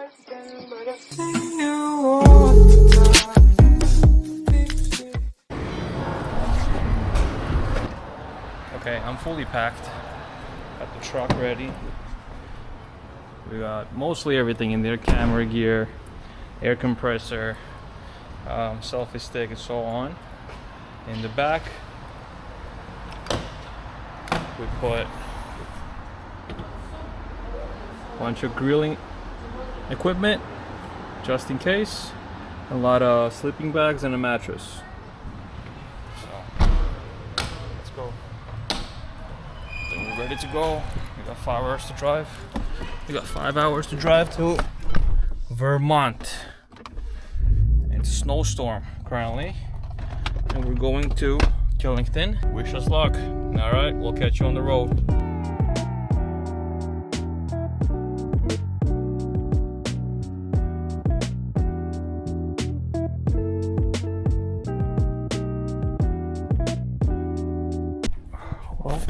Okay, I'm fully packed. Got the truck ready. We got mostly everything in there: camera gear, air compressor, selfie stick, and so on. In the back, we put a bunch of grilling equipment just in case, a lot of sleeping bags, and a mattress. So let's go. Then we're ready to go. We got 5 hours to drive. We got 5 hours to drive to Vermont. It's a snowstorm currently, and we're going to Killington. Wish us luck. All right, we'll catch you on the road. Well,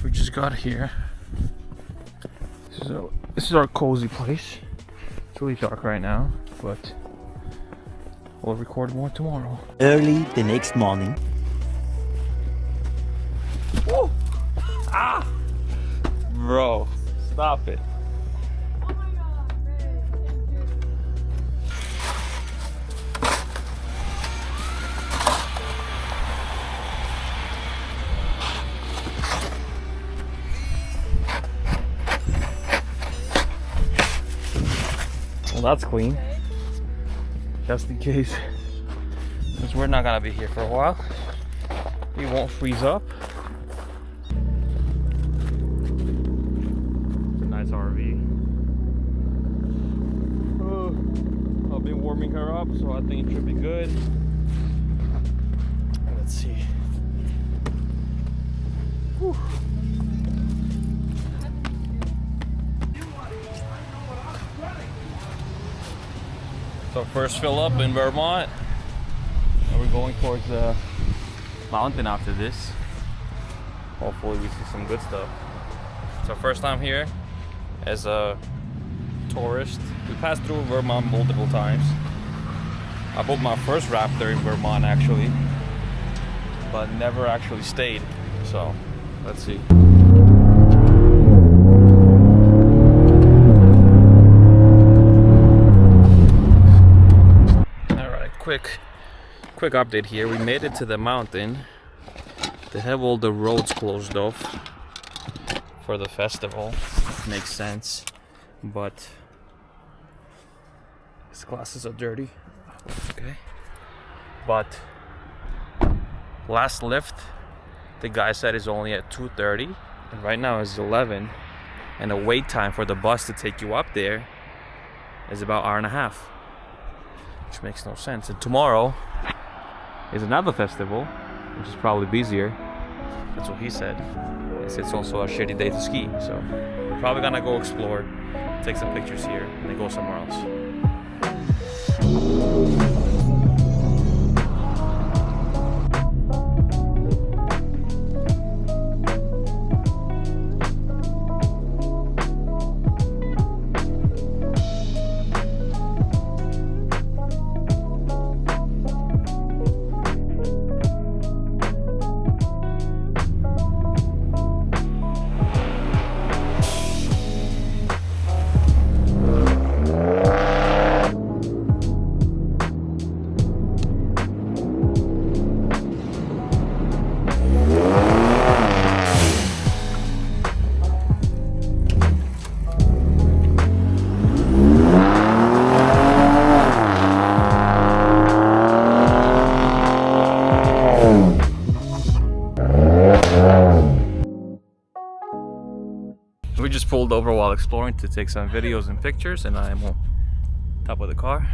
we just got here. This is our cozy place. It's really dark right now, but we'll record more tomorrow. Early the next morning. Woo! Ah! Bro, stop it. Oh my god, Well, that's clean. Just in case, because we're not gonna be here for a while. We won't freeze up. It's a nice RV. I've been warming her up, so I think it should be good. Let's see. Whew. So first fill up in Vermont, and we're going towards the mountain after this. Hopefully we see some good stuff. It's our first time here as a tourist. We passed through Vermont multiple times. I bought my first Raptor in Vermont actually, but never actually stayed. So let's see. Quick update here. We made it to the mountain. They have all the roads closed off for the festival. Makes sense, but his glasses are dirty. Okay, but last lift the guy said is only at 2:30, and right now it's 11, and the wait time for the bus to take you up there is about 1.5 hours. Which makes no sense. And tomorrow is another festival, which is probably busier. That's what he said. It's also a shitty day to ski, so we're probably gonna go explore, take some pictures here, and then go somewhere else. We just pulled over while exploring to take some videos and pictures, and I am on top of the car.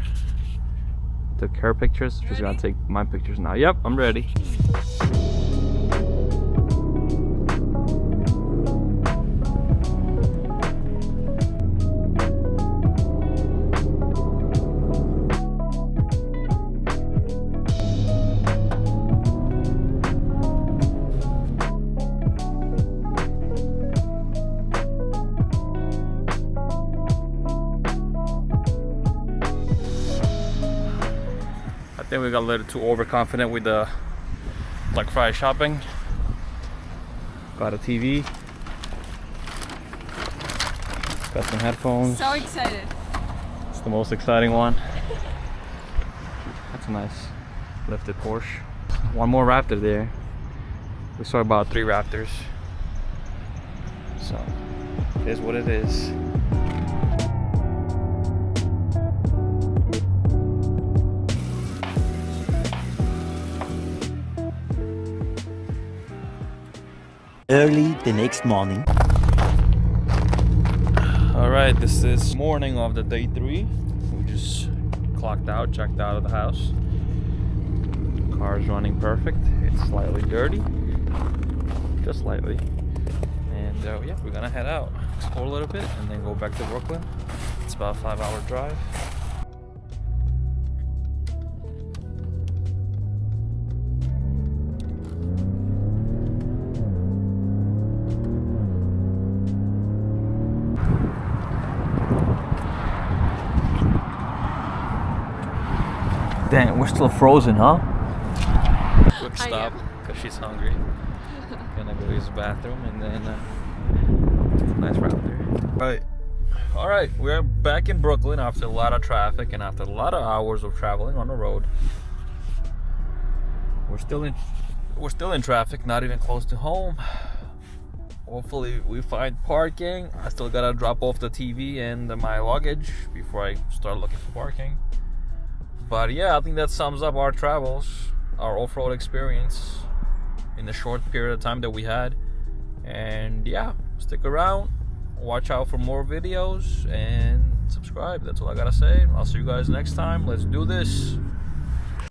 Took her pictures. She's gonna take my pictures now. Yep, I'm ready. think we got a little too overconfident with the Black Friday shopping. Got a TV. Got some headphones. So excited. It's the most exciting one. That's a nice lifted Porsche. One more Raptor there. We saw about 3 Raptors. So, it is what it is. Early the next morning. Alright, this is morning of the day 3. We just clocked out, checked out of the house. Car's running perfect. It's slightly dirty. Just slightly. And yeah, we're gonna head out, explore a little bit, and then go back to Brooklyn. It's about a 5-hour drive. Dang, we're still frozen, huh? Quick stop, because she's hungry. Gonna go use the bathroom and then nice Raptor. Alright, we're back in Brooklyn after a lot of traffic and after a lot of hours of traveling on the road. We're still in traffic, not even close to home. Hopefully we find parking. I still gotta drop off the TV and my luggage before I start looking for parking. But yeah, I think that sums up our travels, our off-road experience in the short period of time that we had. And yeah, stick around, watch out for more videos, and subscribe. That's all I gotta say. I'll see you guys next time. Let's do this.